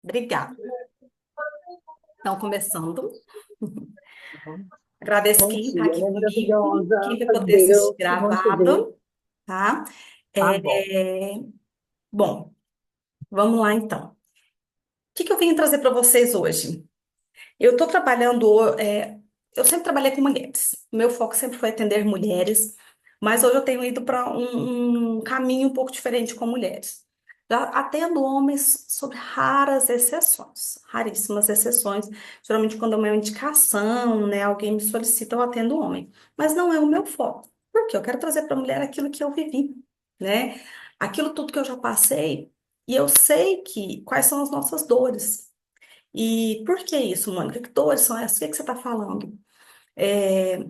Obrigada. Então, começando. Agradeço Bom quem está dia, aqui né, comigo, quem maravilhosa? vai poder assistir Adeus, que bom te ver. gravado, tá? Tá bom. É, bom, vamos lá então. O que que eu vim trazer para vocês hoje? Eu estou trabalhando, eu sempre trabalhei com mulheres. O meu foco sempre foi atender mulheres, mas hoje eu tenho ido para um caminho um pouco diferente com mulheres. Já atendo homens sob raras exceções, raríssimas exceções. Geralmente, quando é uma indicação, né, alguém me solicita, eu atendo homem. Mas não é o meu foco. Porque eu quero trazer para a mulher aquilo que eu vivi, né? Aquilo tudo que eu já passei. E eu sei que quais são as nossas dores. E por que isso, Mônica? Que dores são essas? O que que você está falando? É,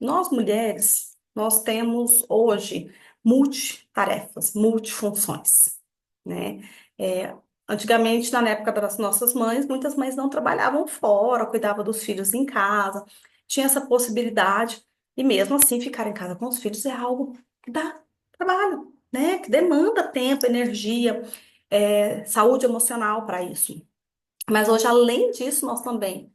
nós mulheres, nós temos hoje multitarefas, multifunções, né? É, antigamente, na época das nossas mães, muitas mães não trabalhavam fora, cuidavam dos filhos em casa, tinha essa possibilidade, e mesmo assim ficar em casa com os filhos é algo que dá trabalho, né? Que demanda tempo, energia, saúde emocional para isso. Mas hoje, além disso, nós também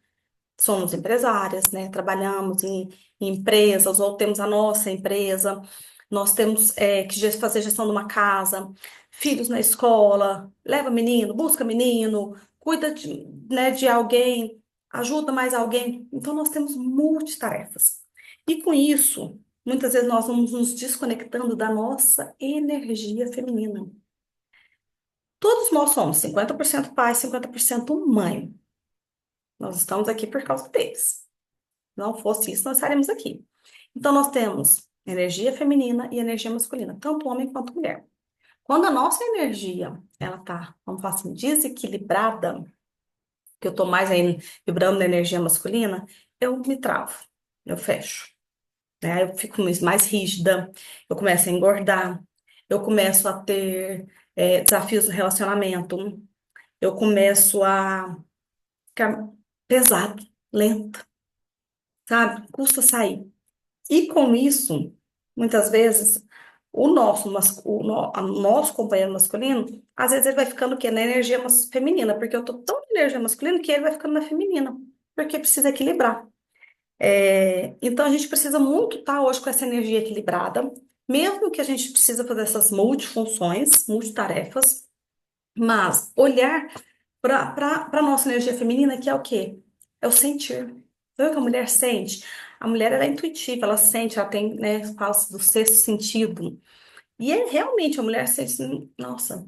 somos empresárias, né? Trabalhamos em empresas ou temos a nossa empresa. Nós temos que fazer gestão de uma casa, filhos na escola, leva menino, busca menino, cuida de, né, de alguém, ajuda mais alguém. Então, nós temos multitarefas. E com isso, muitas vezes nós vamos nos desconectando da nossa energia feminina. Todos nós somos 50% pai, 50% mãe. Nós estamos aqui por causa deles. Se não fosse isso, nós estaríamos aqui. Então, nós temos energia feminina e energia masculina, tanto homem quanto mulher. Quando a nossa energia, ela tá, vamos falar assim, desequilibrada, que eu tô mais aí vibrando na energia masculina, eu me travo, eu fecho, né? Eu fico mais rígida, eu começo a engordar, eu começo a ter desafios no relacionamento, eu começo a ficar pesado, lento, sabe? Custa sair. E com isso, muitas vezes, o nosso companheiro masculino, às vezes ele vai ficando o quê? Na energia feminina, porque eu tô tão na energia masculina que ele vai ficando na feminina, porque precisa equilibrar. Então a gente precisa muito estar hoje com essa energia equilibrada, mesmo que a gente precisa fazer essas multifunções, multitarefas, mas olhar para a nossa energia feminina, que é o quê? É o sentir. Sabe o que a mulher sente? A mulher, ela é intuitiva, ela sente, ela tem, né, fala do sexto sentido. E é realmente, a mulher sente assim, nossa,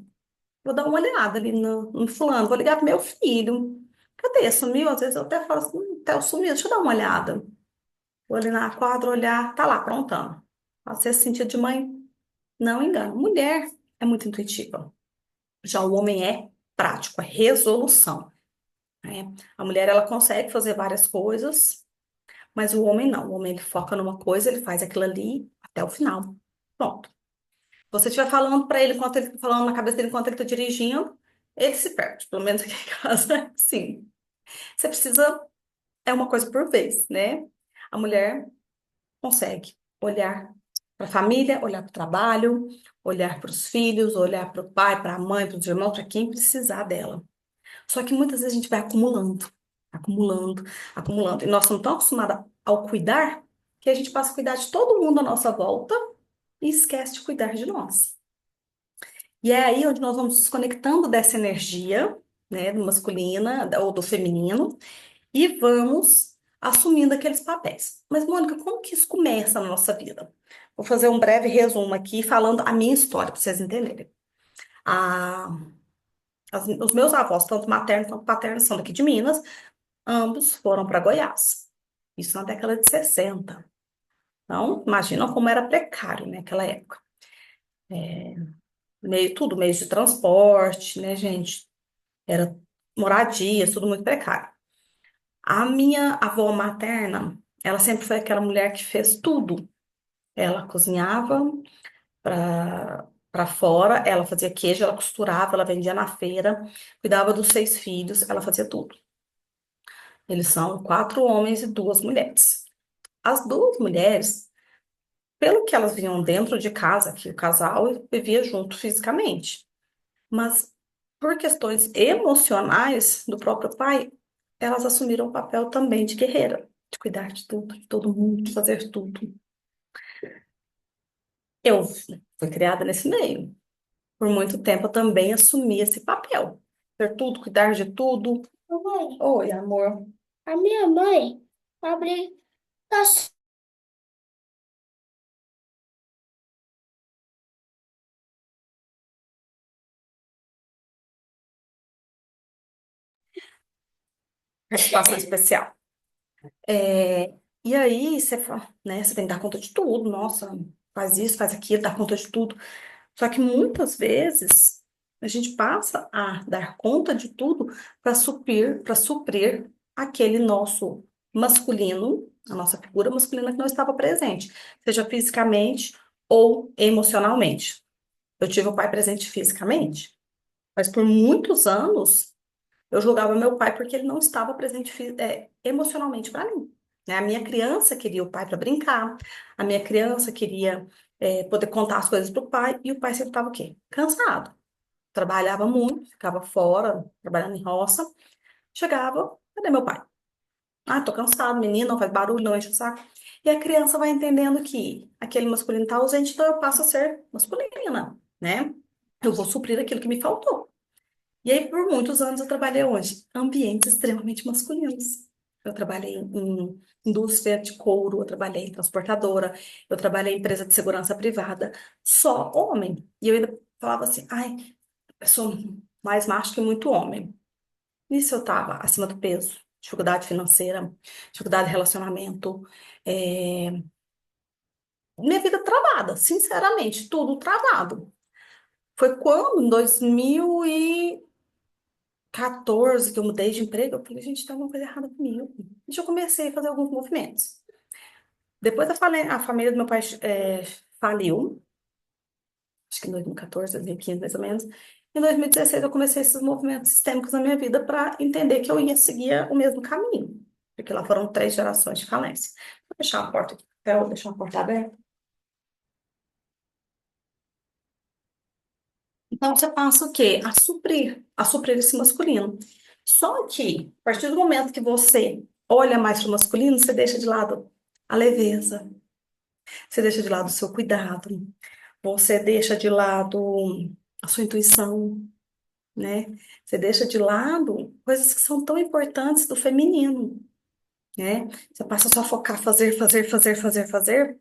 vou dar uma olhada ali no fulano, vou ligar pro meu filho. Cadê? Sumiu? Às vezes eu até falo assim, até sumiu, deixa eu dar uma olhada. Vou ali na quadra, olhar, tá lá, prontando. O sexto sentido de mãe, não engano. Mulher é muito intuitiva. Já o homem é prático, é resolução, né? A mulher, ela consegue fazer várias coisas, mas o homem não. O homem, ele foca numa coisa, ele faz aquilo ali até o final. Pronto. Se você estiver falando para ele, enquanto ele está falando na cabeça dele, enquanto ele está dirigindo, ele se perde. Pelo menos aqui em casa, sim. Você precisa, é uma coisa por vez, né? A mulher consegue olhar para a família, olhar para o trabalho, olhar para os filhos, olhar para o pai, para a mãe, para os irmãos, para quem precisar dela. Só que muitas vezes a gente vai acumulando, acumulando, acumulando. E nós somos tão acostumados ao cuidar que a gente passa a cuidar de todo mundo à nossa volta e esquece de cuidar de nós. E é aí onde nós vamos desconectando dessa energia, né, do masculina ou do feminino, e vamos assumindo aqueles papéis. Mas, Mônica, como que isso começa na nossa vida? Vou fazer um breve resumo aqui, falando a minha história, para vocês entenderem. A, os meus avós, tanto materno quanto paterno, são daqui de Minas. Ambos foram para Goiás. Isso na década de 60. Então, imagina como era precário naquela época. Tudo, meio de transporte, né, gente? Era moradia, tudo muito precário. A minha avó materna, ela sempre foi aquela mulher que fez tudo. Ela cozinhava para fora, ela fazia queijo, ela costurava, ela vendia na feira, cuidava dos 6 filhos, ela fazia tudo. Eles são 4 homens e 2 mulheres. As 2 mulheres, pelo que elas viam dentro de casa, que o casal vivia junto fisicamente. Mas por questões emocionais do próprio pai, elas assumiram o papel também de guerreira, de cuidar de tudo, de todo mundo, de fazer tudo. Eu fui criada nesse meio. Por muito tempo eu também assumi esse papel. Ter tudo, cuidar de tudo. Mamãe, Oi, amor. a minha mãe abre caixinha. Participação especial. É, e aí, você, né, você tem que dar conta de tudo. Nossa, faz isso, faz aquilo, dá conta de tudo. Só que muitas vezes a gente passa a dar conta de tudo para suprir aquele nosso masculino, a nossa figura masculina que não estava presente, seja fisicamente ou emocionalmente. Eu tive o pai presente fisicamente, mas por muitos anos eu julgava meu pai porque ele não estava presente emocionalmente para mim. Né? A minha criança queria o pai para brincar, a minha criança queria poder contar as coisas para o pai, e o pai sempre estava o quê? Cansado. Trabalhava muito, ficava fora, trabalhando em roça. Chegava, cadê meu pai? Ah, tô cansado, menino, não faz barulho, não enche o saco. E a criança vai entendendo que aquele masculino está ausente, então eu passo a ser masculina, né? Eu vou suprir aquilo que me faltou. E aí, por muitos anos, eu trabalhei onde? Ambientes extremamente masculinos. Eu trabalhei em indústria de couro, eu trabalhei em transportadora, eu trabalhei em empresa de segurança privada, só homem. E eu ainda falava assim, ai, eu sou mais macho que muito homem. Nisso eu tava acima do peso, dificuldade financeira, dificuldade de relacionamento, minha vida travada, sinceramente, tudo travado. Foi quando, em 2014 que eu mudei de emprego, eu falei, gente, tem alguma coisa errada comigo. E eu comecei a fazer alguns movimentos. Depois a família do meu pai faliu, acho que em 2014, 2015, mais ou menos. Em 2016, eu comecei esses movimentos sistêmicos na minha vida para entender que eu ia seguir o mesmo caminho. Porque lá foram 3 gerações de falência. Vou deixar a porta aqui, vou deixar a porta aberta. Então, você passa o quê? A suprir esse masculino. Só que, a partir do momento que você olha mais para o masculino, você deixa de lado a leveza, você deixa de lado o seu cuidado, você deixa de lado a sua intuição, né? Você deixa de lado coisas que são tão importantes do feminino, né? Você passa só a focar, fazer, fazer, fazer, fazer, fazer,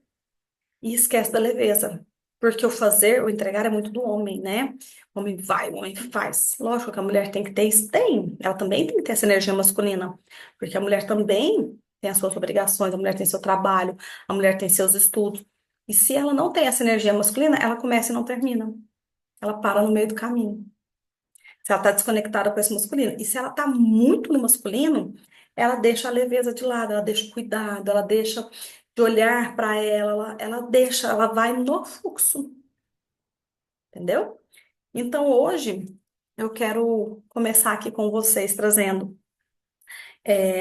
e esquece da leveza. Porque o fazer, o entregar é muito do homem, né? O homem vai, o homem faz. Lógico que a mulher tem que ter isso, tem. Ela também tem que ter essa energia masculina. Porque a mulher também tem as suas obrigações, a mulher tem seu trabalho, a mulher tem seus estudos. E se ela não tem essa energia masculina, ela começa e não termina. Ela para no meio do caminho. Se ela está desconectada com esse masculino. E se ela está muito no masculino, ela deixa a leveza de lado, ela deixa o cuidado, ela deixa de olhar para ela deixa, ela vai no fluxo, entendeu? Então hoje eu quero começar aqui com vocês trazendo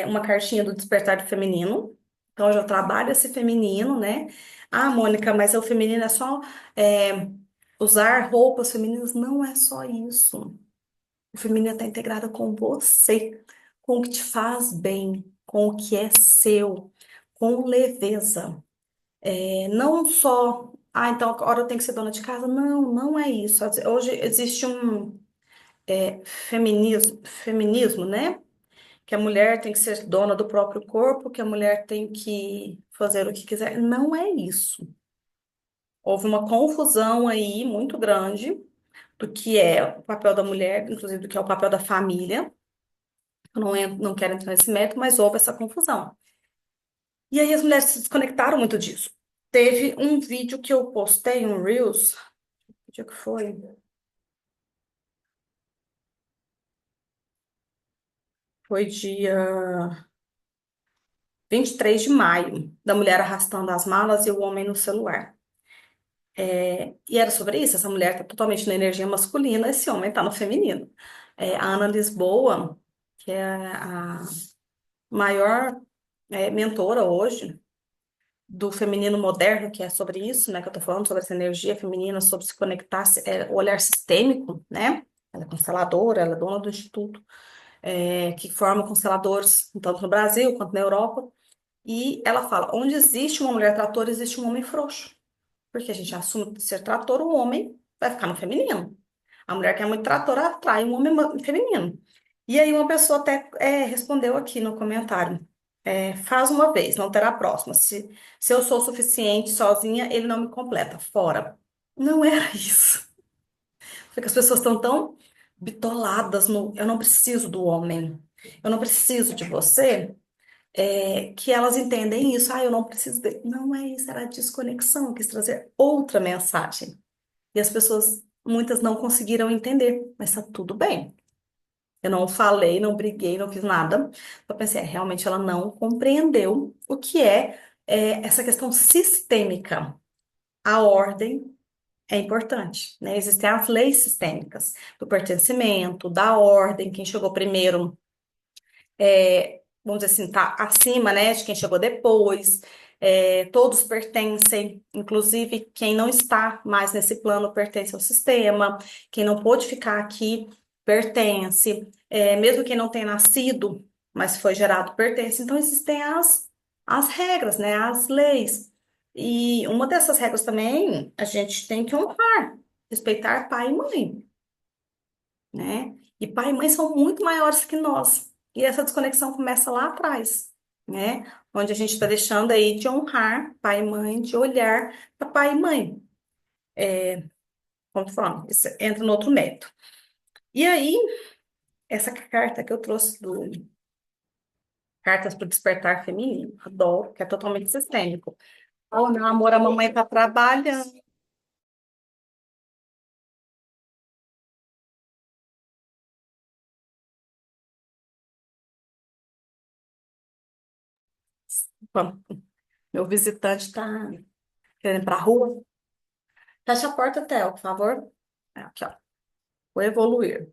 uma cartinha do despertar do feminino. Então eu já trabalho esse feminino, né? Ah, Mônica, mas o feminino é só é, usar roupas femininas? Não é só isso. O feminino está integrado com você, com o que te faz bem, com o que é seu, com leveza. Não só, então agora eu tenho que ser dona de casa. Não, não é isso. Hoje existe um feminismo, né? Que a mulher tem que ser dona do próprio corpo, que a mulher tem que fazer o que quiser. Não é isso. Houve uma confusão aí muito grande do que é o papel da mulher, inclusive do que é o papel da família. Eu não quero entrar nesse mérito, mas houve essa confusão. E aí as mulheres se desconectaram muito disso. Teve um vídeo que eu postei, um Reels, que dia que foi? Foi dia 23 de maio, da mulher arrastando as malas e o homem no celular. E era sobre isso, essa mulher está totalmente na energia masculina, esse homem está no feminino. A Ana Lisboa, que é a maior mentora hoje, do feminino moderno, que é sobre isso, né, que eu tô falando, sobre essa energia feminina, sobre se conectar, o olhar sistêmico, né? Ela é consteladora, ela é dona do instituto, que forma consteladores, tanto no Brasil quanto na Europa. E ela fala: onde existe uma mulher trator, existe um homem frouxo. Porque a gente assume que ser trator, o homem vai ficar no feminino. A mulher que é muito tratora atrai um homem feminino. E aí uma pessoa até respondeu aqui no comentário: faz uma vez, não terá a próxima. Se eu sou suficiente sozinha, ele não me completa. Fora. Não era isso. Porque as pessoas estão tão bitoladas no eu não preciso do homem, eu não preciso de você, que elas entendem isso. Ah, eu não preciso dele. Não é isso, era a desconexão, quis trazer outra mensagem. E as pessoas, muitas não conseguiram entender, mas tá tudo bem. Eu não falei, não briguei, não fiz nada. Eu pensei, realmente ela não compreendeu o que essa questão sistêmica. A ordem é importante, né? Existem as leis sistêmicas do pertencimento, da ordem, quem chegou primeiro, vamos dizer assim, tá acima, né, de quem chegou depois. Todos pertencem, inclusive quem não está mais nesse plano pertence ao sistema, quem não pôde ficar aqui pertence, mesmo quem não tenha nascido, mas foi gerado pertence. Então existem as regras, né, as leis. E uma dessas regras também a gente tem que honrar, respeitar pai e mãe, né? E pai e mãe são muito maiores que nós. E essa desconexão começa lá atrás, né? Onde a gente está deixando aí de honrar pai e mãe, de olhar para pai e mãe. Como tô falando, isso entra no outro método. E aí, essa carta que eu trouxe do Cartas para o Despertar Feminino, adoro, que é totalmente sistêmico. Oh, meu amor, a mamãe está trabalhando. Bom, meu visitante está querendo ir para a rua. Fecha a porta, Theo, por favor. Aqui, ó. Vou evoluir.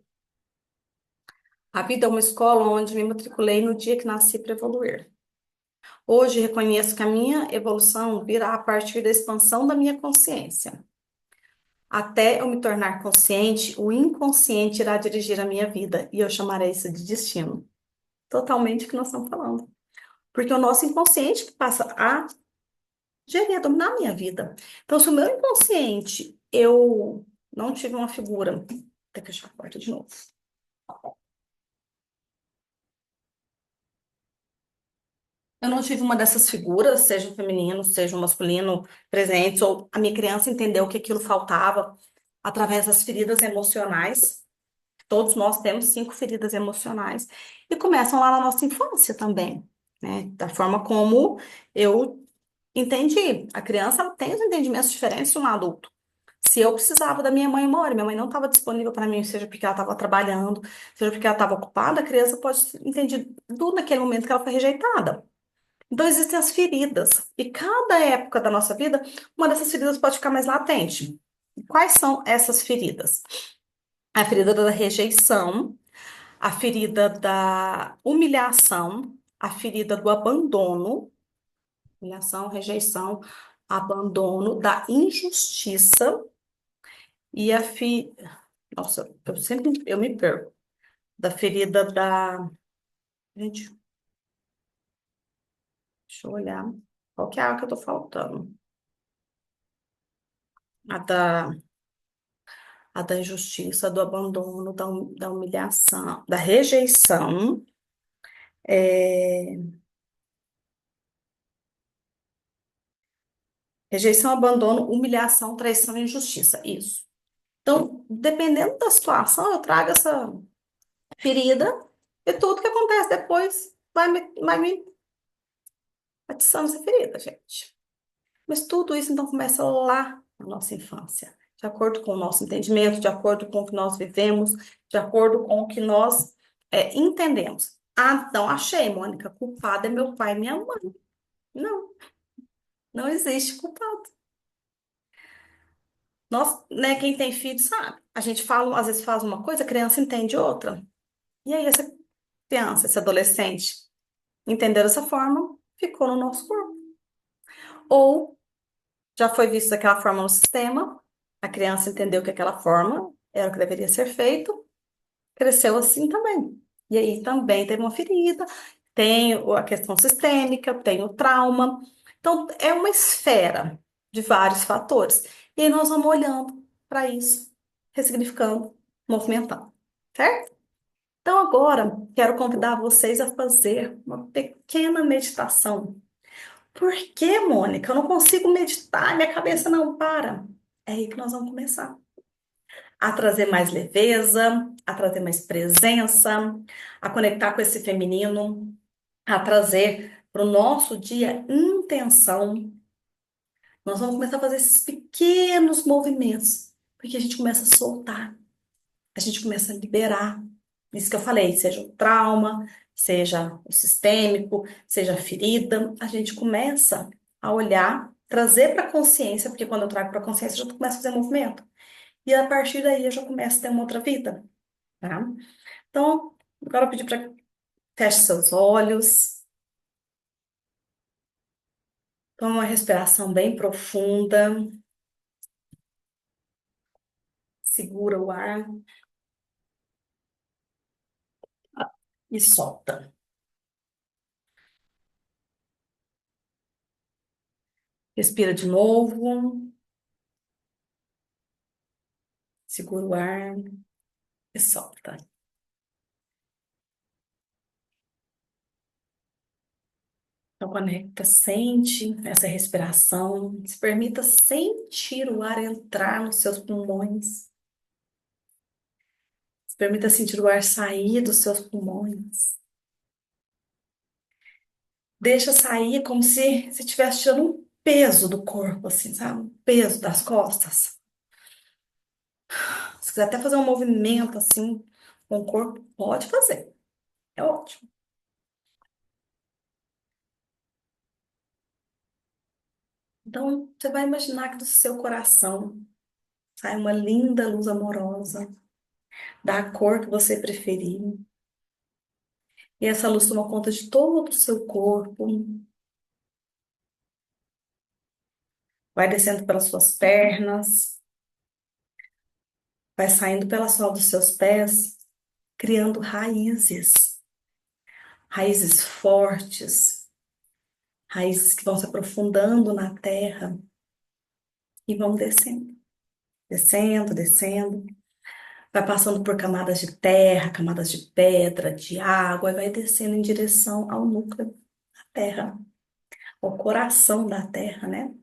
A vida é uma escola onde me matriculei no dia que nasci para evoluir. Hoje reconheço que a minha evolução virá a partir da expansão da minha consciência. Até eu me tornar consciente, o inconsciente irá dirigir a minha vida e eu chamarei isso de destino. Totalmente o que nós estamos falando. Porque o nosso inconsciente que passa a gerir, a dominar a minha vida. Então, se o meu inconsciente, eu não tive uma figura. Tem que fechar a porta de novo. Eu não tive uma dessas figuras, seja o feminino, seja o masculino, presentes, ou a minha criança entendeu que aquilo faltava através das feridas emocionais. Todos nós temos 5 feridas emocionais e começam lá na nossa infância também, né? Da forma como eu entendi. A criança ela tem os entendimentos diferentes de um adulto. Se eu precisava da minha mãe uma hora, minha mãe não estava disponível para mim, seja porque ela estava trabalhando, seja porque ela estava ocupada, a criança pode entender tudo naquele momento que ela foi rejeitada. Então, existem as feridas. E cada época da nossa vida, uma dessas feridas pode ficar mais latente. E quais são essas feridas? A ferida da rejeição, a ferida da humilhação, a ferida do abandono, humilhação, rejeição, abandono, da injustiça e Nossa, eu me perco. Da ferida da... Gente, deixa eu olhar. Qual que é a que eu tô faltando? A da injustiça, do abandono, da humilhação, da rejeição, é, rejeição, abandono, humilhação, traição e injustiça. Isso. Então, dependendo da situação, eu trago essa ferida e tudo que acontece depois vai me atiçando essa ferida, gente. Mas tudo isso, então, começa lá na nossa infância. De acordo com o nosso entendimento, de acordo com o que nós vivemos, de acordo com o que nós entendemos. Ah, então achei, Mônica, culpada é meu pai e minha mãe. Não, não existe culpado. Nós, né, quem tem filho sabe. A gente fala, às vezes faz uma coisa, a criança entende outra. E aí essa criança, esse adolescente, entendeu dessa forma, ficou no nosso corpo. Ou já foi visto daquela forma no sistema, a criança entendeu que aquela forma era o que deveria ser feito, cresceu assim também. E aí também teve uma ferida, tem a questão sistêmica, tem o trauma. Então, é uma esfera de vários fatores. E aí nós vamos olhando para isso, ressignificando, movimentando, certo? Então, agora, quero convidar vocês a fazer uma pequena meditação. Por que, Mônica? Eu não consigo meditar, minha cabeça não para. É aí que nós vamos começar a trazer mais leveza, a trazer mais presença, a conectar com esse feminino, a trazer para o nosso dia intenção. Nós vamos começar a fazer esses pequenos movimentos, porque a gente começa a soltar, a gente começa a liberar. Isso que eu falei, seja o trauma, seja o sistêmico, seja a ferida, a gente começa a olhar, trazer para a consciência, porque quando eu trago para a consciência, eu já começo a fazer movimento. E a partir daí eu já começo a ter uma outra vida, tá? Então, agora eu pedi para que feche seus olhos, tome uma respiração bem profunda, segura o ar e solta. Respira de novo, segura o ar e solta. Então, conecta, sente essa respiração, se permita sentir o ar entrar nos seus pulmões, se permita sentir o ar sair dos seus pulmões. Deixa sair como se estivesse tirando um peso do corpo, assim, sabe? Um peso das costas. Se quiser até fazer um movimento assim com o corpo, pode fazer. É ótimo. Então, você vai imaginar que do seu coração sai uma linda luz amorosa, da cor que você preferir. E essa luz toma conta de todo o seu corpo, vai descendo pelas suas pernas, vai saindo pela sola dos seus pés, criando raízes, raízes fortes, raízes que vão se aprofundando na terra e vão descendo, descendo, descendo. Vai passando por camadas de terra, camadas de pedra, de água, e vai descendo em direção ao núcleo da terra, ao coração da terra, né?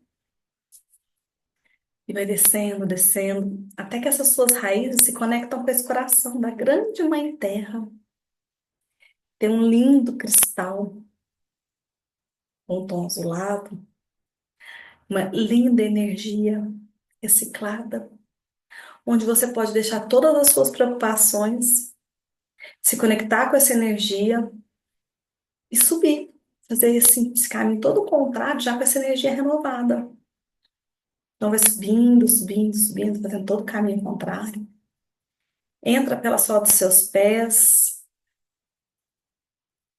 E vai descendo, descendo, até que essas suas raízes se conectam com esse coração da grande mãe terra. Tem um lindo cristal, um tom azulado, uma linda energia reciclada, onde você pode deixar todas as suas preocupações, se conectar com essa energia e subir. Fazer esse caminho todo o contrário, já com essa energia renovada. Então vai subindo, subindo, subindo, fazendo todo o caminho contrário. Entra pela sola dos seus pés,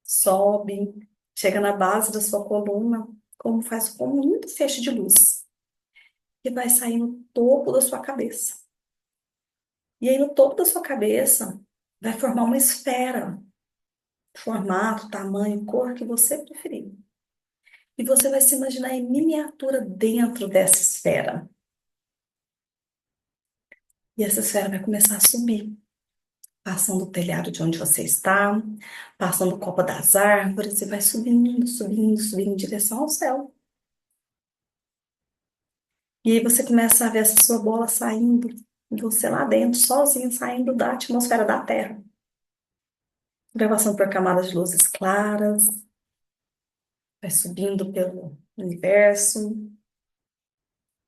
sobe, chega na base da sua coluna, como faz como um lindo feixe de luz. E vai sair no topo da sua cabeça. E aí no topo da sua cabeça vai formar uma esfera, formato, tamanho, cor que você preferir. E você vai se imaginar em miniatura dentro dessa esfera. E essa esfera vai começar a subir, passando o telhado de onde você está, passando o copa das árvores, e vai subindo, subindo, subindo em direção ao céu. E aí você começa a ver essa sua bola saindo, e você lá dentro, sozinho, saindo da atmosfera da Terra. Vai passando por camadas de luzes claras, vai subindo pelo universo,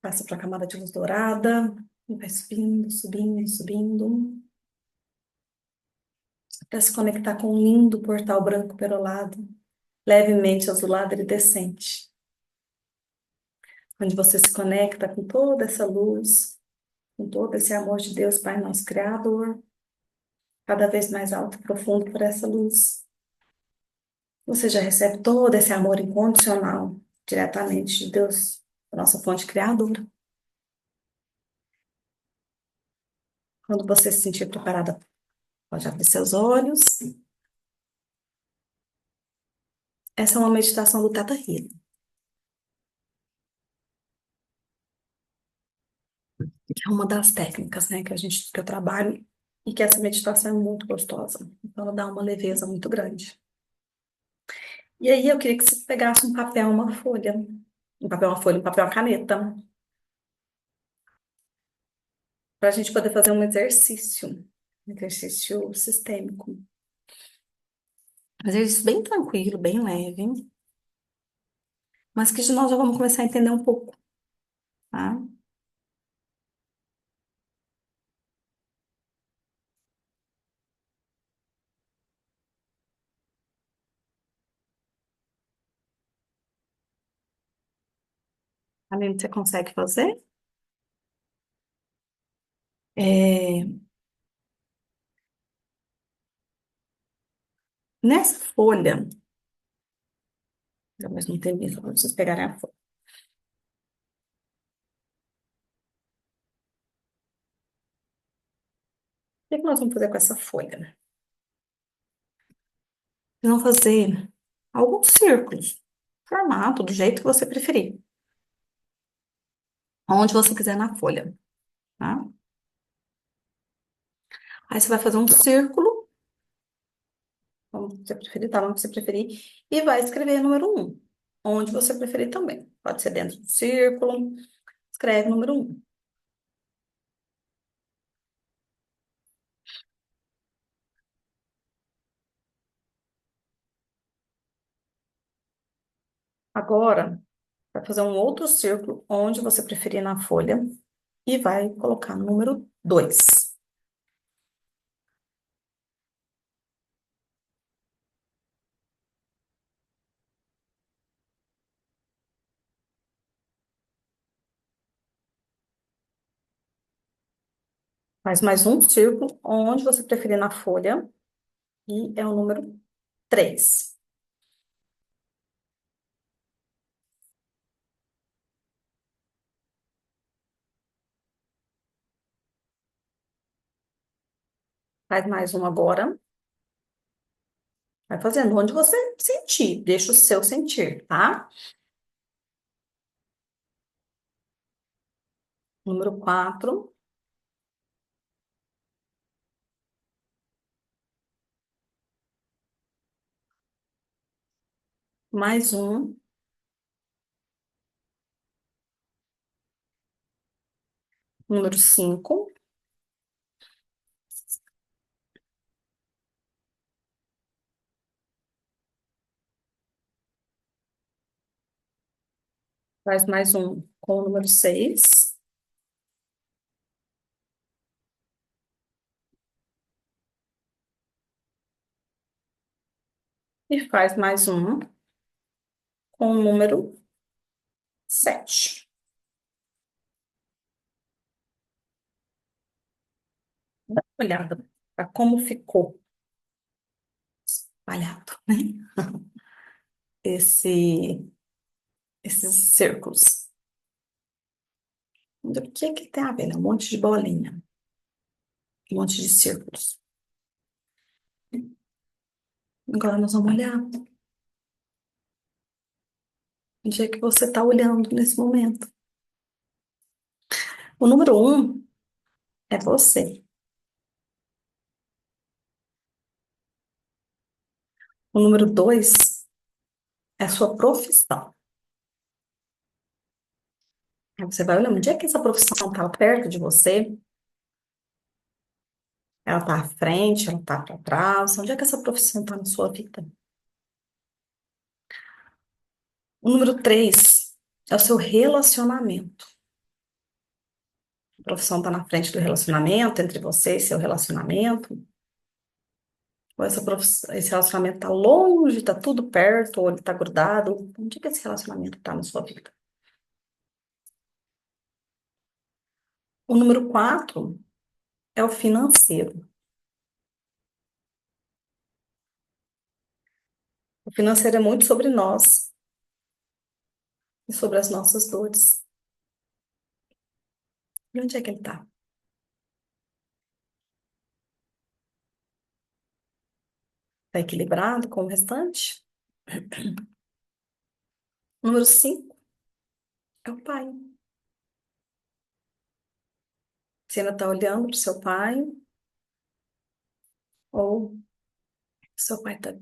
passa para a camada de luz dourada, e vai subindo, subindo, subindo, até se conectar com um lindo portal branco perolado, levemente azulado e iridescente, onde você se conecta com toda essa luz, com todo esse amor de Deus, Pai nosso Criador, cada vez mais alto e profundo por essa luz. Você já recebe todo esse amor incondicional diretamente de Deus, a nossa fonte criadora. Quando você se sentir preparada, Pode abrir seus olhos. Essa é uma meditação do Theta Healing, que é uma das técnicas, né, que eu trabalho e que essa meditação é muito gostosa. Então, ela dá uma leveza muito grande. E aí, eu queria que você pegasse um papel, uma folha. Um papel, uma folha, um papel, uma caneta, para a gente poder fazer um exercício sistêmico. Um exercício bem tranquilo, bem leve, mas que nós já vamos começar a entender um pouco, tá? Aline, você consegue fazer? É, nessa folha, ao mesmo tempo, só para vocês pegarem a folha. O que é que nós vamos fazer com essa folha? Nós vamos fazer alguns círculos, formato, do jeito que você preferir, onde você quiser na folha, tá? Aí você vai fazer um círculo, como você preferir, tá? Onde você preferir, e vai escrever número 1, onde você preferir também. Pode ser dentro do círculo, escreve número 1. Agora, vai fazer um outro círculo onde você preferir na folha e vai colocar número 2. Faz mais um círculo onde você preferir na folha e é o número 3. Faz mais um agora. Vai fazendo onde você sentir. Deixa o seu sentir, tá? Número 4. Mais um. Número 5. Faz mais um com o número 6. E faz mais um com o número 7. Dá uma olhada para como ficou espalhado, né? Esse, esses círculos. O que tem a ver, né? Um monte de bolinha, um monte de círculos. Agora nós vamos olhar onde é que você está olhando nesse momento. O número 1 é você. O número 2 é a sua profissão. Aí você vai olhando, onde é que essa profissão está perto de você? Ela está à frente, ela está para trás? Onde é que essa profissão está na sua vida? O número 3 é o seu relacionamento. A profissão está na frente do relacionamento, entre você e seu relacionamento. Ou esse relacionamento está longe, está tudo perto, ou ele está grudado. Onde é que esse relacionamento está na sua vida? O número 4 é o financeiro. O financeiro é muito sobre nós e sobre as nossas dores. E onde é que ele está? Tá equilibrado com o restante? Número 5 é o pai. Você ainda tá olhando pro seu pai ou seu pai tá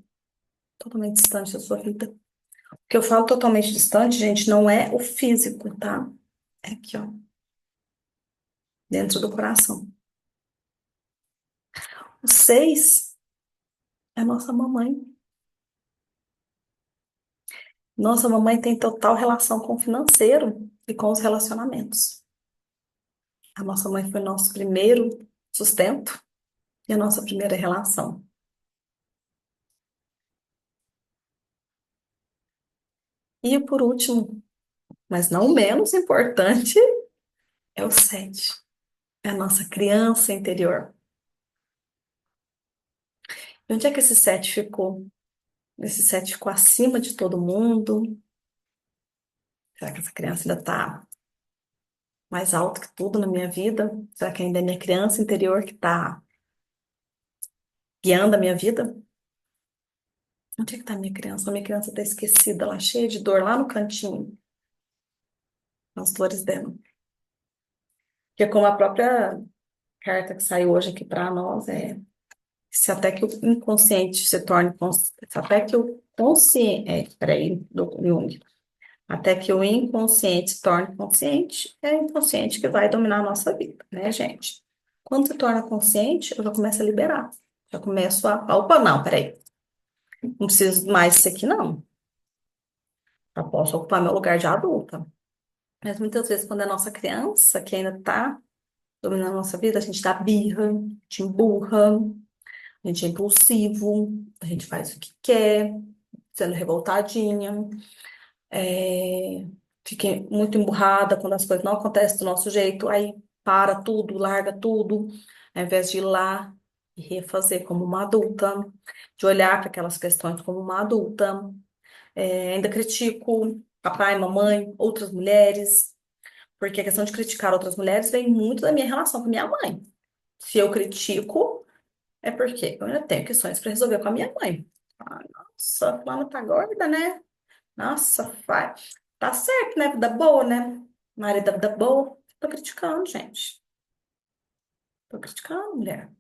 totalmente distante da sua vida? O que eu falo totalmente distante, gente, não é o físico, tá? É aqui, ó, dentro do coração. O 6 é a nossa mamãe. Nossa mamãe tem total relação com o financeiro e com os relacionamentos. A nossa mãe foi nosso primeiro sustento e a nossa primeira relação. E por último, mas não menos importante, é o 7. É a nossa criança interior. E onde é que esse 7 ficou? Esse 7 ficou acima de todo mundo? Será que essa criança ainda está mais alto que tudo na minha vida? Será que ainda é minha criança interior que está guiando a minha vida? Onde é que está a minha criança? A minha criança está esquecida, ela é cheia de dor lá no cantinho, nas dores dela. Que como a própria carta que saiu hoje aqui para nós se até que o inconsciente se torne se até que o consciente, peraí, do Jung, até que o inconsciente se torne consciente, é o inconsciente que vai dominar a nossa vida, né, gente? Quando se torna consciente, eu já começo a liberar. Já começo opa, não, peraí, não preciso mais disso aqui, não. Já posso ocupar meu lugar de adulta. Mas muitas vezes, quando é nossa criança, que ainda tá dominando a nossa vida, a gente dá birra, a gente emburra, a gente é impulsivo, a gente faz o que quer, sendo revoltadinha, é, fica muito emburrada quando as coisas não acontecem do nosso jeito, aí para tudo, larga tudo, ao invés de ir lá e refazer como uma adulta, de olhar para aquelas questões como uma adulta. Ainda critico papai, mamãe, outras mulheres, porque a questão de criticar outras mulheres vem muito da minha relação com minha mãe. Se eu critico, é porque eu ainda tenho questões para resolver com a minha mãe. Ah, nossa, a fulana tá gorda, né? Nossa, vai. Tá certo, né? Vida boa, né? Marido da vida boa. Tô criticando, gente. Tô criticando, mulher.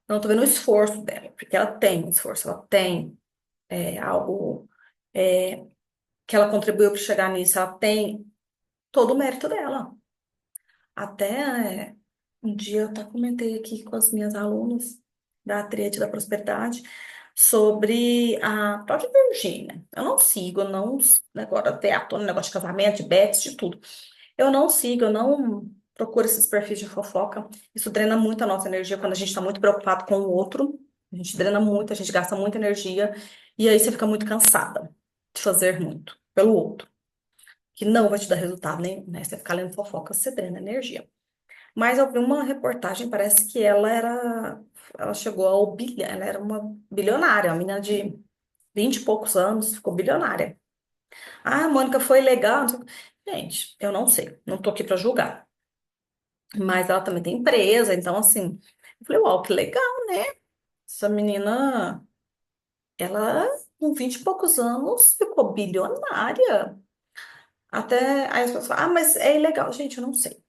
Não tô vendo o esforço dela, porque ela tem um esforço, ela tem algo é, que ela contribuiu para chegar nisso, ela tem todo o mérito dela. Até um dia eu até comentei aqui com as minhas alunas da Tríade da Prosperidade sobre a própria Virgínia. Eu não sigo, eu não. Agora até à tona, negócio de casamento, de bets, de tudo. Eu não sigo, eu não procuro esses perfis de fofoca. Isso drena muito a nossa energia quando a gente está muito preocupado com o outro. A gente drena muito, a gente gasta muita energia. E aí você fica muito cansada de fazer muito pelo outro, que não vai te dar resultado, né? Você ficar lendo fofoca, você drena energia. Mas eu vi uma reportagem, parece que ela chegou ao bilhão, ela era uma bilionária, uma menina de 20 e poucos anos, ficou bilionária. Ah, a Mônica foi legal. Não sei o quê. Gente, eu não sei, não tô aqui para julgar. Mas ela também tem empresa, então assim, eu falei, uau, que legal, né? Essa menina, ela com 20 e poucos anos ficou bilionária. Até aí as pessoas falam, ah, mas é ilegal. Gente, eu não sei.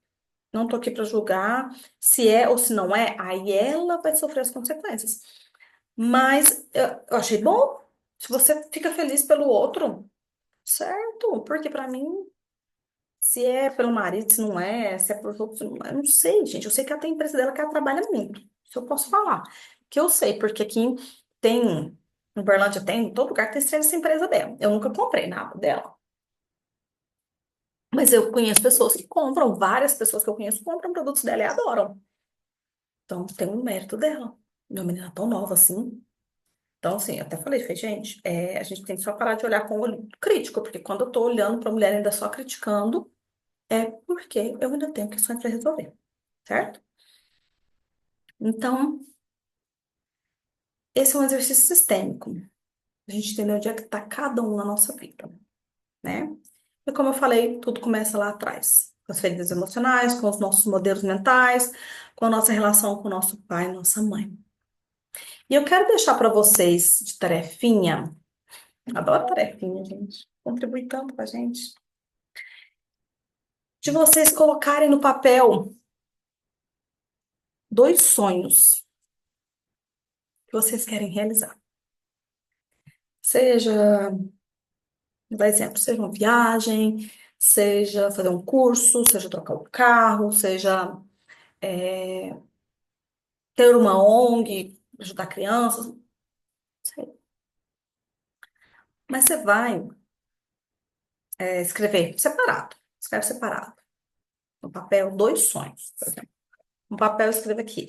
Não tô aqui para julgar se é ou se não é, aí ela vai sofrer as consequências. Mas eu achei bom. Se você fica feliz pelo outro, certo? Porque para mim, se é pelo marido, se não é, se é por outros, não é, eu não sei, gente. Eu sei que ela tem empresa dela que ela trabalha muito. Isso eu posso falar. Que eu sei, porque aqui tem, em Berlândia tem, em todo lugar tem essa empresa dela. Eu nunca comprei nada dela. Mas eu conheço pessoas que compram, várias pessoas que eu conheço compram produtos dela e adoram. Então, tem um mérito dela. Minha menina é tão nova assim. Então, assim, eu até falei, gente, a gente tem que só parar de olhar com o olho crítico, porque quando eu tô olhando pra mulher ainda só criticando, é porque eu ainda tenho questões para resolver, certo? Então, esse é um exercício sistêmico. A gente entender onde é que tá cada um na nossa vida, né? E como eu falei, tudo começa lá atrás. Com as feridas emocionais, com os nossos modelos mentais, com a nossa relação com o nosso pai e nossa mãe. E eu quero deixar para vocês de tarefinha, adoro tarefinha, gente, contribui tanto com a gente, de vocês colocarem no papel dois sonhos que vocês querem realizar. Seja, por exemplo, seja uma viagem, seja fazer um curso, seja trocar o carro, seja ter uma ONG, ajudar crianças, não sei. Mas você vai escrever separado, escreve separado, no papel, dois sonhos, por exemplo. No papel, escreva aqui,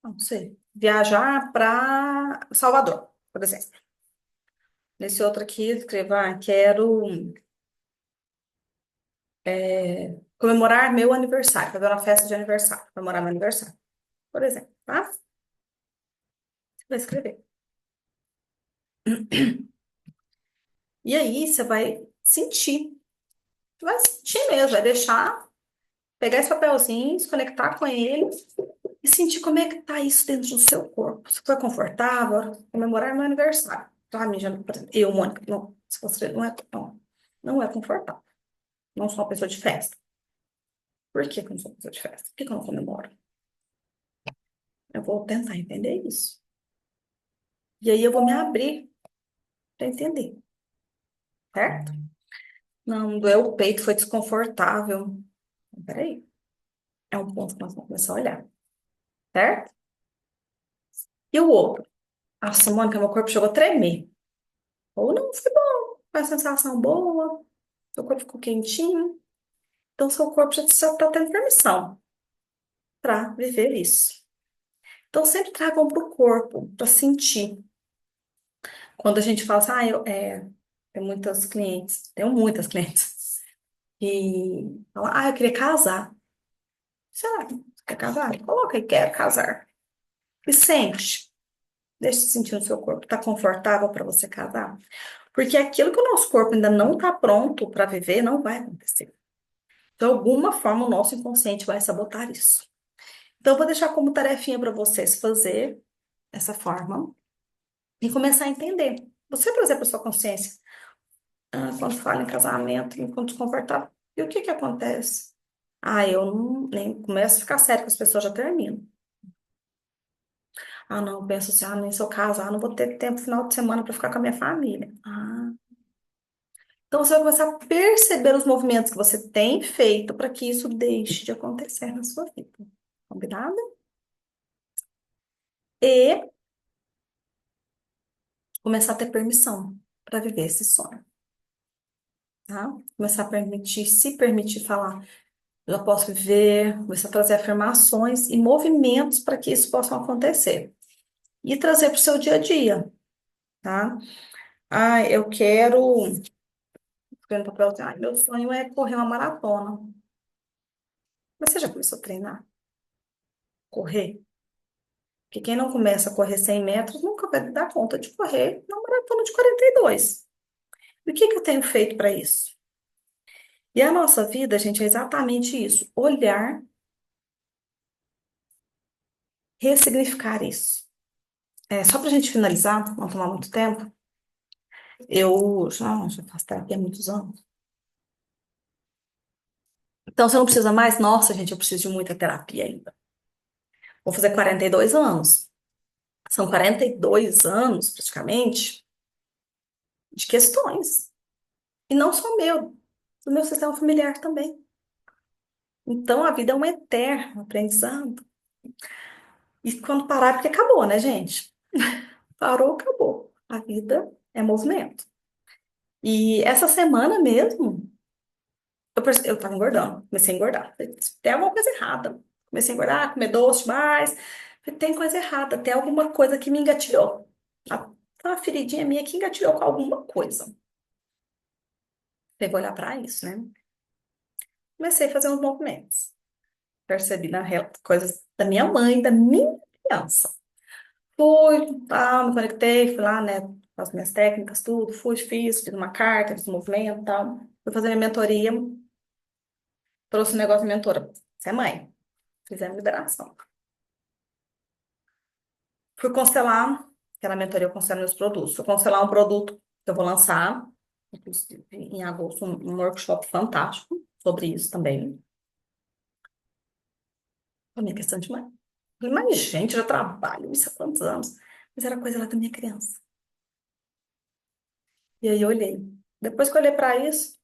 não sei, viajar para Salvador, por exemplo. Nesse outro aqui, escreva, quero comemorar meu aniversário, fazer uma festa de aniversário, comemorar meu aniversário, por exemplo, tá? Você vai escrever. E aí, você vai sentir. Você vai sentir mesmo, vai deixar, pegar esse papelzinho, se conectar com ele e sentir como é que tá isso dentro do seu corpo. Se for confortável, comemorar meu aniversário. Tá, minha, por exemplo, eu, Mônica, não, se você não é confortável. Não sou uma pessoa de festa. Por que que eu não sou uma pessoa de festa? Por que que eu não comemoro? Eu vou tentar entender isso. E aí eu vou me abrir para entender, certo? Não, doeu o peito, foi desconfortável. Peraí, é um ponto que nós vamos começar a olhar, certo? E o outro? Nossa, Mônica, meu corpo chegou a tremer. Ou não, foi bom, foi uma sensação boa, seu corpo ficou quentinho. Então, seu corpo já está tendo permissão para viver isso. Então, sempre tragam para o corpo, para sentir. Quando a gente fala assim, tenho muitas clientes, e falam, eu queria casar. Será que você quer casar? Coloca aí, quero casar. E sente, deixa de sentir no seu corpo. Tá confortável para você casar? Porque aquilo que o nosso corpo ainda não está pronto para viver, não vai acontecer. De alguma forma, o nosso inconsciente vai sabotar isso. Então, eu vou deixar como tarefinha para vocês fazer essa forma e começar a entender. Você, por exemplo, a sua consciência, quando fala em casamento, enquanto desconfortável, e o que que acontece? Eu não, nem começo a ficar sério com as pessoas, já termino. Não, eu penso assim, nem se eu casar, não vou ter tempo final de semana para ficar com a minha família. Então você vai começar a perceber os movimentos que você tem feito para que isso deixe de acontecer na sua vida. Combinado? E começar a ter permissão para viver esse sonho, tá? Começar a permitir, se permitir falar, eu posso viver, começar a trazer afirmações e movimentos para que isso possa acontecer. E trazer para o seu dia a dia, tá? Eu quero, escrevendo no papel, assim, meu sonho é correr uma maratona. Mas você já começou a treinar? Correr? Porque quem não começa a correr 100 metros nunca vai dar conta de correr uma maratona de 42. E o que que eu tenho feito para isso? E a nossa vida, gente, é exatamente isso. Olhar, ressignificar isso. Só para a gente finalizar, não tomar muito tempo, eu já faço terapia há muitos anos. Então, você não precisa mais? Nossa, gente, eu preciso de muita terapia ainda. Vou fazer 42 anos. São 42 anos, praticamente, de questões. E não só meu, do meu sistema familiar também. Então, a vida é um eterno aprendizado. E quando parar, porque acabou, né, gente? Parou, acabou. A vida é movimento. E essa semana mesmo, eu tava engordando, comecei a engordar. Falei, tem alguma coisa errada. Comecei a engordar, comer doce demais. Falei, tem coisa errada, tem alguma coisa que me engatilhou. Uma feridinha minha que engatilhou com alguma coisa. Eu vou olhar para isso, né? Comecei a fazer uns movimentos. Percebi coisas da minha mãe, da minha criança. Fui, tal, me conectei, fui lá, né, com as minhas técnicas, tudo, fiz uma carta, fiz um movimento, tal. Fui fazer minha mentoria, trouxe um negócio de mentora. Você é mãe, fizemos liberação. Fui constelar, que era a mentoria, eu constelo meus produtos. Fui constelar um produto que eu vou lançar, inclusive, em agosto, um workshop fantástico sobre isso também. A minha questão de mãe. Falei, mas, gente, eu já trabalho isso há quantos anos? Mas era coisa lá da minha criança. E aí eu olhei. Depois que eu olhei para isso,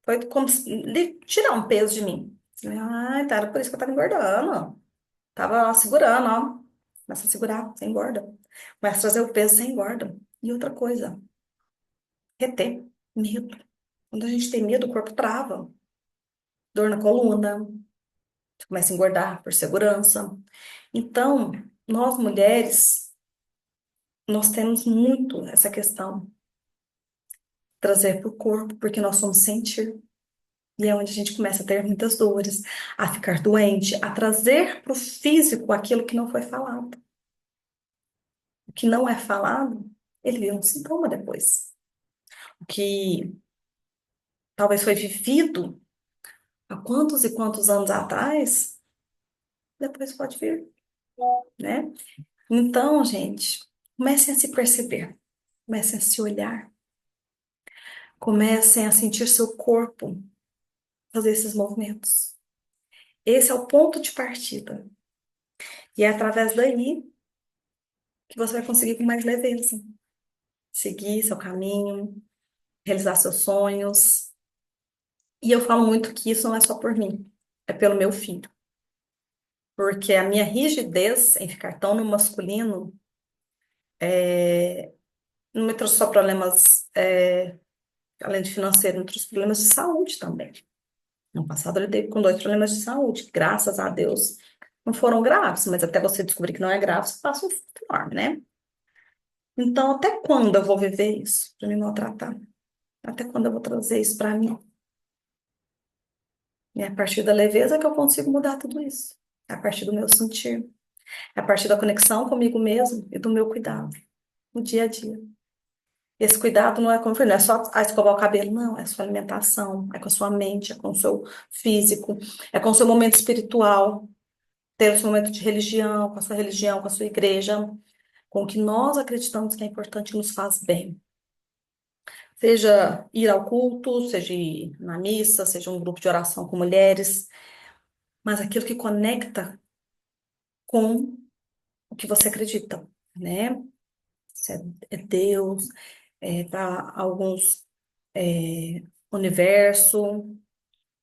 foi como se tirar um peso de mim. Falei, ah, tá, era por isso que eu tava engordando. Tava segurando, ó. Começa a segurar, você engorda. Começa a trazer o peso, você engorda. E outra coisa, reter, medo. Quando a gente tem medo, o corpo trava. Dor na coluna, começa a engordar por segurança. Então, nós mulheres, nós temos muito essa questão, trazer para o corpo, porque nós somos sentir. E é onde a gente começa a ter muitas dores, a ficar doente, a trazer para o físico aquilo que não foi falado. O que não é falado, ele vira um sintoma depois. O que talvez foi vivido há quantos e quantos anos atrás, depois pode vir, né? Então, gente, comecem a se perceber, comecem a se olhar, comecem a sentir seu corpo fazer esses movimentos. Esse é o ponto de partida. E é através daí que você vai conseguir com mais leveza seguir seu caminho, realizar seus sonhos. E eu falo muito que isso não é só por mim, é pelo meu filho. Porque a minha rigidez em ficar tão no masculino não me trouxe só problemas, além de financeiro, me trouxe problemas de saúde também. No passado ele teve com dois problemas de saúde, graças a Deus não foram graves, mas até você descobrir que não é grave, você passa um susto enorme, né? Então, até quando eu vou viver isso para me maltratar? Até quando eu vou trazer isso para mim? E é a partir da leveza que eu consigo mudar tudo isso. É a partir do meu sentir. É a partir da conexão comigo mesmo e do meu cuidado no dia a dia. Esse cuidado não é como eu falei, não é só escovar o cabelo, não. É a sua alimentação, é com a sua mente, é com o seu físico, é com o seu momento espiritual, ter o seu momento de religião, com a sua igreja, com o que nós acreditamos que é importante, que nos faz bem. Seja ir ao culto, seja ir na missa, seja um grupo de oração com mulheres, mas aquilo que conecta com o que você acredita, né? Se é Deus, para alguns é universo,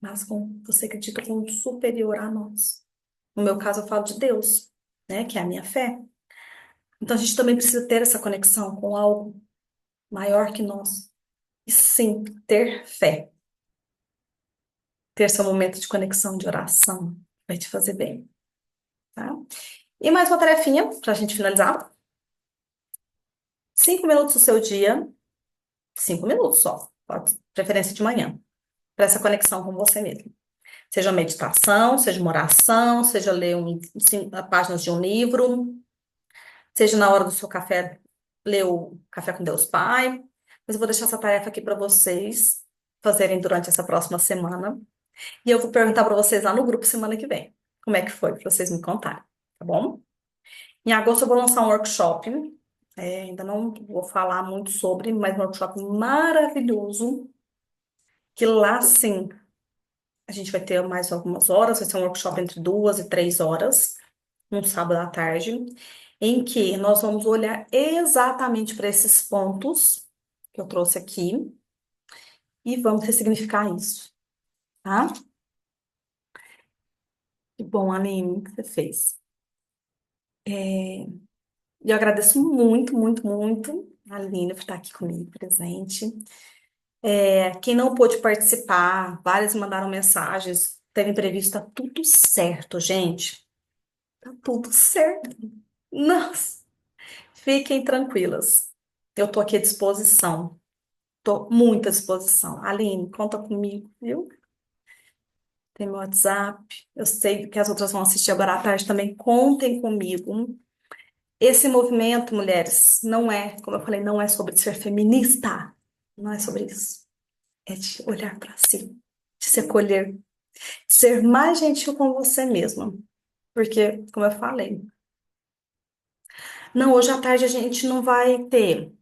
mas com você acredita com um superior a nós. No meu caso, eu falo de Deus, né? Que é a minha fé. Então a gente também precisa ter essa conexão com algo maior que nós. E sim, ter fé, ter seu momento de conexão, de oração, vai te fazer bem, tá? E mais uma tarefinha para a gente finalizar. 5 minutos do seu dia, 5 minutos só, pode, preferência de manhã, para essa conexão com você mesmo. Seja meditação, seja uma oração, seja ler páginas de um livro, seja na hora do seu café, ler o Café com Deus Pai. Mas eu vou deixar essa tarefa aqui para vocês fazerem durante essa próxima semana. E eu vou perguntar para vocês lá no grupo semana que vem. Como é que foi, para vocês me contarem, tá bom? Em agosto eu vou lançar um workshop. Ainda não vou falar muito sobre, mas um workshop maravilhoso. Que lá sim a gente vai ter mais algumas horas. Vai ser um workshop entre 2 e 3 horas, num sábado à tarde, em que nós vamos olhar exatamente para esses pontos que eu trouxe aqui e vamos ressignificar isso, tá? Que bom, Aline, que você fez. E eu agradeço muito, muito, muito a Aline por estar aqui comigo, presente. Quem não pôde participar, várias mandaram mensagens, teve imprevisto, tá tudo certo, gente. Tá tudo certo. Nossa, fiquem tranquilas. Eu tô aqui à disposição. Tô muito à disposição. Aline, conta comigo, viu? Tem meu WhatsApp. Eu sei que as outras vão assistir agora à tarde também. Contem comigo. Esse movimento, mulheres, não é, como eu falei, não é sobre ser feminista. Não é sobre isso. É de olhar para si, de se acolher, de ser mais gentil com você mesma. Porque, como eu falei, Não, hoje à tarde a gente não vai ter.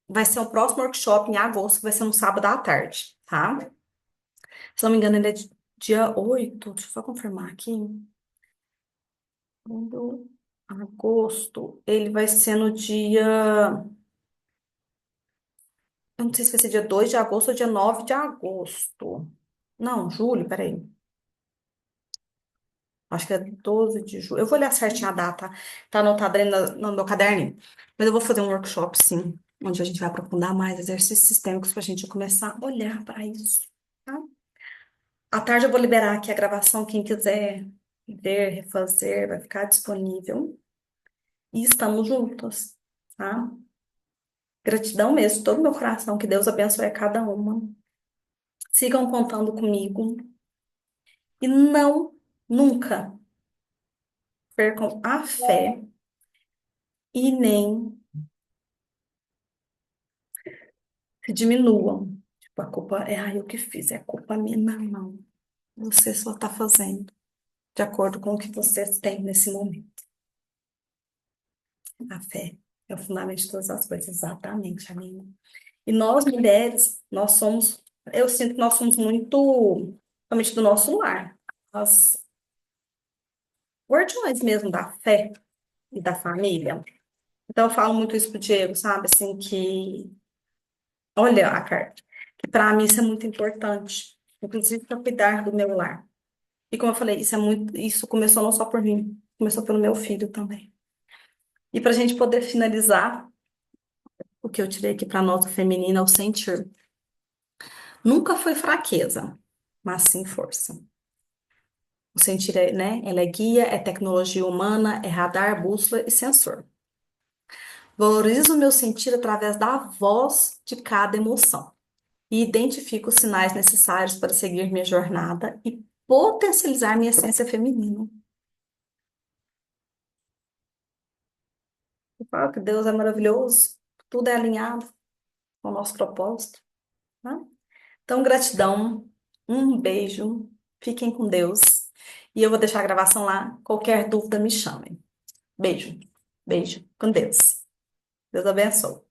Vai ser o próximo workshop em agosto, que vai ser no sábado à tarde, tá? Se não me engano, ele é dia 8. Deixa eu só confirmar aqui. Quando- Agosto, ele vai ser no dia. Eu não sei se vai ser dia 2 de agosto ou dia 9 de agosto. Não, julho, peraí. Acho que é 12 de julho. Eu vou olhar certinho a data, tá anotado ali no meu caderninho. Mas eu vou fazer um workshop, sim, onde a gente vai aprofundar mais exercícios sistêmicos para a gente começar a olhar para isso, tá? À tarde eu vou liberar aqui a gravação, quem quiser ver, refazer, vai ficar disponível. E estamos juntos, tá? Gratidão mesmo, de todo meu coração, que Deus abençoe a cada uma. Sigam contando comigo e não, nunca percam a fé e nem se diminuam. Tipo, a culpa é, eu que fiz, é culpa minha. Não, não. Você só está fazendo de acordo com o que você tem nesse momento. A fé é o fundamento de todas as coisas, exatamente, amiga. E nós, mulheres, nós somos, eu sinto que nós somos muito, realmente do nosso lar. As guardiões mesmo da fé e da família. Então, eu falo muito isso pro Diego, sabe? Assim, que, olha a carta, que para mim isso é muito importante, inclusive para cuidar do meu lar. E como eu falei, isso é muito, isso começou não só por mim, começou pelo meu filho também. E para a gente poder finalizar, o que eu tirei aqui para nota feminina, é o sentir. Nunca foi fraqueza, mas sim força. O sentir é, né? Ela é guia, é tecnologia humana, é radar, bússola e sensor. Valorizo o meu sentir através da voz de cada emoção e identifico os sinais necessários para seguir minha jornada e potencializar minha essência feminina. Eu falo que Deus é maravilhoso, tudo é alinhado com o nosso propósito, né? Então, gratidão, um beijo, fiquem com Deus e eu vou deixar a gravação lá. Qualquer dúvida, me chamem. Beijo, beijo, com Deus. Deus abençoe.